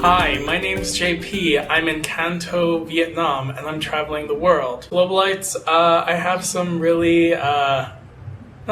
Hi, my name's JP. I'm in Can Tho, Vietnam, and I'm traveling the world. Globalites, I have some really, not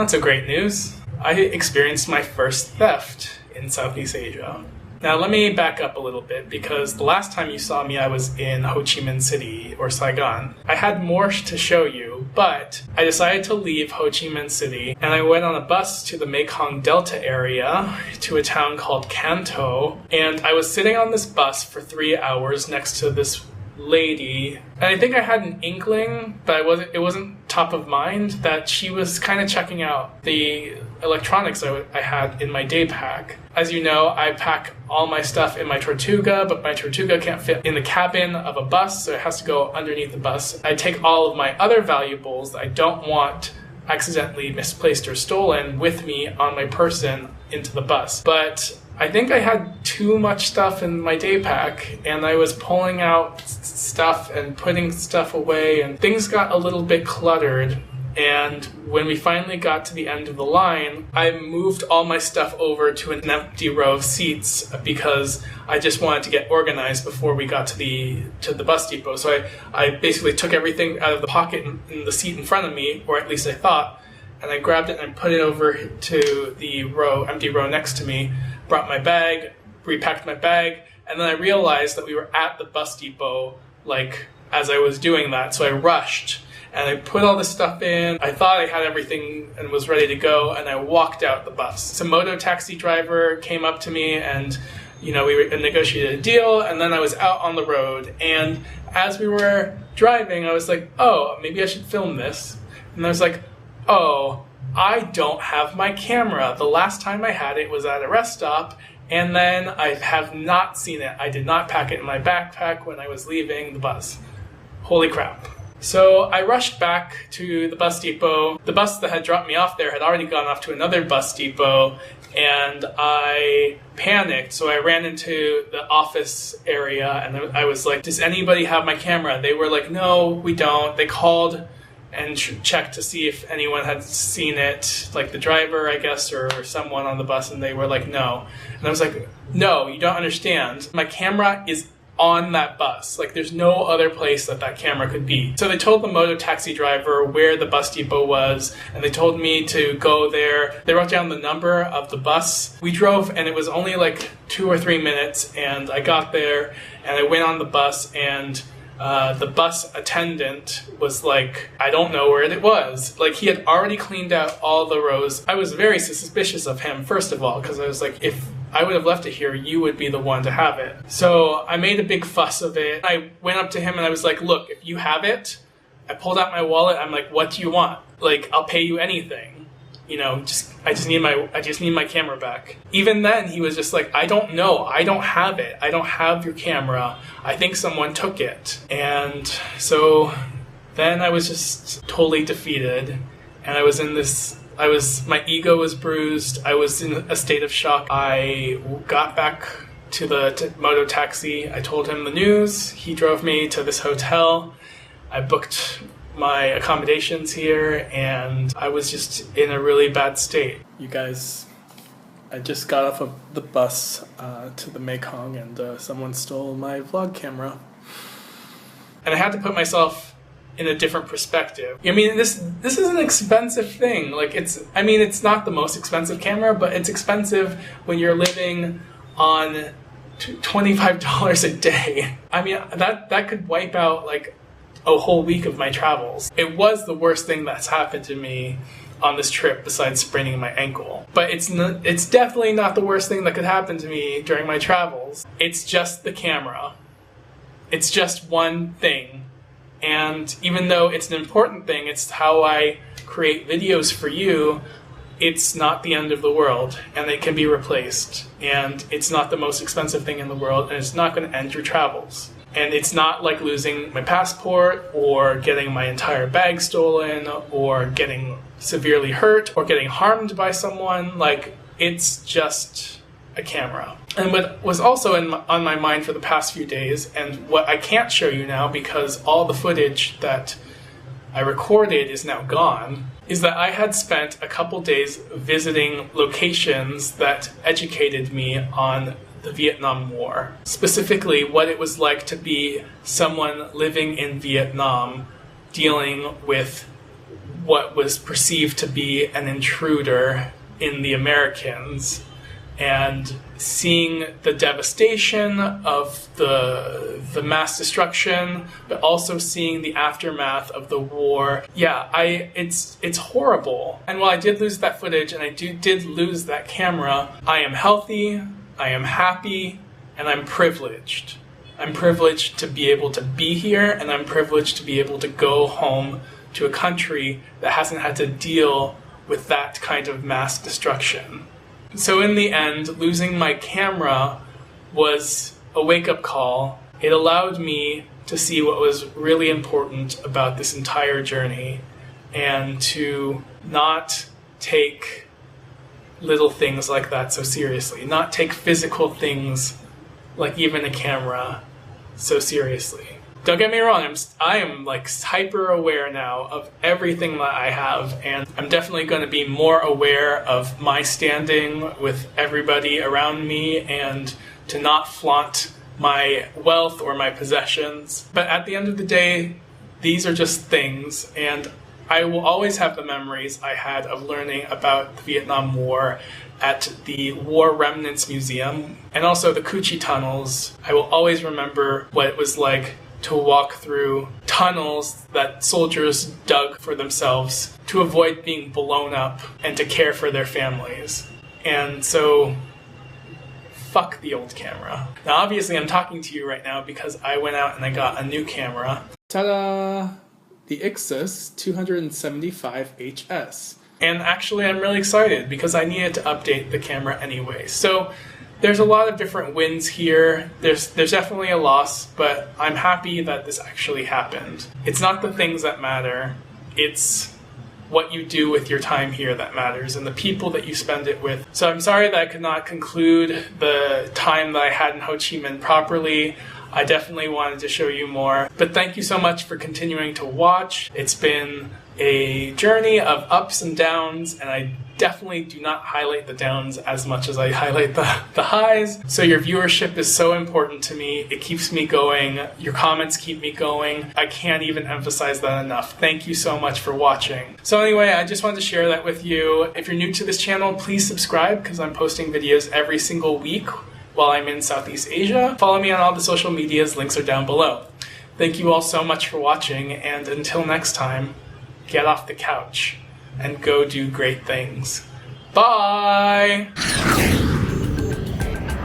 so great news. I experienced my first theft in Southeast Asia. Now let me back up a little bit because the last time you saw me I was in Ho Chi Minh City or Saigon. I had more to show you, but I decided to leave Ho Chi Minh City and I went on a bus to the Mekong Delta area to a town called Can Tho, and I was sitting on this bus for 3 hours next to this lady, and I think I had an inkling, but it wasn't top of mind, that she was kind of checking out the electronics I had in my day pack. As you know, I pack all my stuff in my Tortuga, but my Tortuga can't fit in the cabin of a bus, so it has to go underneath the bus. I take all of my other valuables that I don't want accidentally misplaced or stolen with me on my person into the bus. But I think I had too much stuff in my day pack, and I was pulling out stuff and putting stuff away, and things got a little bit cluttered. And when we finally got to the end of the line, I moved all my stuff over to an empty row of seats because I just wanted to get organized before we got to the bus depot. So I basically took everything out of the pocket in the seat in front of me, or at least I thought, and I grabbed it and put it over to the empty row next to me, brought my bag, repacked my bag, and then I realized that we were at the bus depot, as I was doing that, so I rushed. And I put all this stuff in. I thought I had everything and was ready to go, and I walked out the bus. Some moto taxi driver came up to me, and we negotiated a deal, and then I was out on the road. And as we were driving, I was like, oh, maybe I should film this. And I was like, oh, I don't have my camera. The last time I had it was at a rest stop, and then I have not seen it. I did not pack it in my backpack when I was leaving the bus. Holy crap. So I rushed back to the bus depot. The bus that had dropped me off there had already gone off to another bus depot, and I panicked. So I ran into the office area, and I was like, does anybody have my camera? They were like, no, we don't. They called and checked to see if anyone had seen it, like the driver, I guess, or someone on the bus, and they were like, no. And I was like, no, you don't understand. My camera is on that bus. There's no other place that camera could be. So they told the moto taxi driver where the bus depot was, and they told me to go there. They wrote down the number of the bus. We drove, and it was only 2 or 3 minutes, and I got there, and I went on the bus, and the bus attendant was like, I don't know where it was. He had already cleaned out all the rows. I was very suspicious of him, first of all, because I was like, if I would have left it here, you would be the one to have it. So I made a big fuss of it. I went up to him and I was like, look, if you have it, I pulled out my wallet. I'm like, what do you want? I'll pay you anything. I just need my camera back. Even then, he was just like, I don't know. I don't have it. I don't have your camera. I think someone took it. And so then I was just totally defeated. And I was in this... my ego was bruised. I was in a state of shock. I got back to the moto taxi. I told him the news. He drove me to this hotel. I booked my accommodations here, and I was just in a really bad state. You guys, I just got off of the bus to the Mekong, and someone stole my vlog camera. And I had to put myself in a different perspective. I mean, this is an expensive thing. It's not the most expensive camera, but it's expensive when you're living on $25 a day. I mean, that could wipe out a whole week of my travels. It was the worst thing that's happened to me on this trip besides spraining my ankle. But it's definitely not the worst thing that could happen to me during my travels. It's just the camera. It's just one thing. And even though it's an important thing, it's how I create videos for you, it's not the end of the world, and it can be replaced. And it's not the most expensive thing in the world, and it's not going to end your travels. And it's not like losing my passport, or getting my entire bag stolen, or getting severely hurt, or getting harmed by someone. It's just a camera. And what was also on my mind for the past few days, and what I can't show you now because all the footage that I recorded is now gone, is that I had spent a couple days visiting locations that educated me on the Vietnam War. Specifically, what it was like to be someone living in Vietnam, dealing with what was perceived to be an intruder in the Americans, and seeing the devastation of the mass destruction, but also seeing the aftermath of the war. Yeah, it's horrible. And while I did lose that footage and I did lose that camera, I am healthy, I am happy, and I'm privileged. I'm privileged to be able to be here, and I'm privileged to be able to go home to a country that hasn't had to deal with that kind of mass destruction. So in the end, losing my camera was a wake-up call. It allowed me to see what was really important about this entire journey, and to not take little things like that so seriously, not take physical things like even a camera so seriously. Don't get me wrong, I am like hyper aware now of everything that I have, and I'm definitely going to be more aware of my standing with everybody around me and to not flaunt my wealth or my possessions. But at the end of the day, these are just things, and I will always have the memories I had of learning about the Vietnam War at the War Remnants Museum, and also the Cu Chi tunnels. I will always remember what it was like to walk through tunnels that soldiers dug for themselves to avoid being blown up and to care for their families. And so, fuck the old camera. Now obviously I'm talking to you right now because I went out and I got a new camera. Ta-da! The Ixus 275HS. And actually I'm really excited because I needed to update the camera anyway. So there's a lot of different wins here. There's definitely a loss, but I'm happy that this actually happened. It's not the things that matter, it's what you do with your time here that matters, and the people that you spend it with. So I'm sorry that I could not conclude the time that I had in Ho Chi Minh properly. I definitely wanted to show you more. But thank you so much for continuing to watch. It's been a journey of ups and downs, and I definitely do not highlight the downs as much as I highlight the highs. So your viewership is so important to me. It keeps me going. Your comments keep me going. I can't even emphasize that enough. Thank you so much for watching. So anyway, I just wanted to share that with you. If you're new to this channel, please subscribe because I'm posting videos every single week while I'm in Southeast Asia. Follow me on all the social medias. Links are down below. Thank you all so much for watching, and until next time, get off the couch and go do great things. Bye!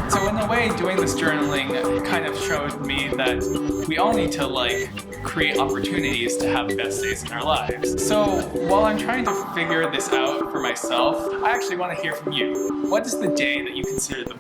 So in a way, doing this journaling kind of showed me that we all need to create opportunities to have the best days in our lives. So while I'm trying to figure this out for myself, I actually want to hear from you. What is the day that you consider the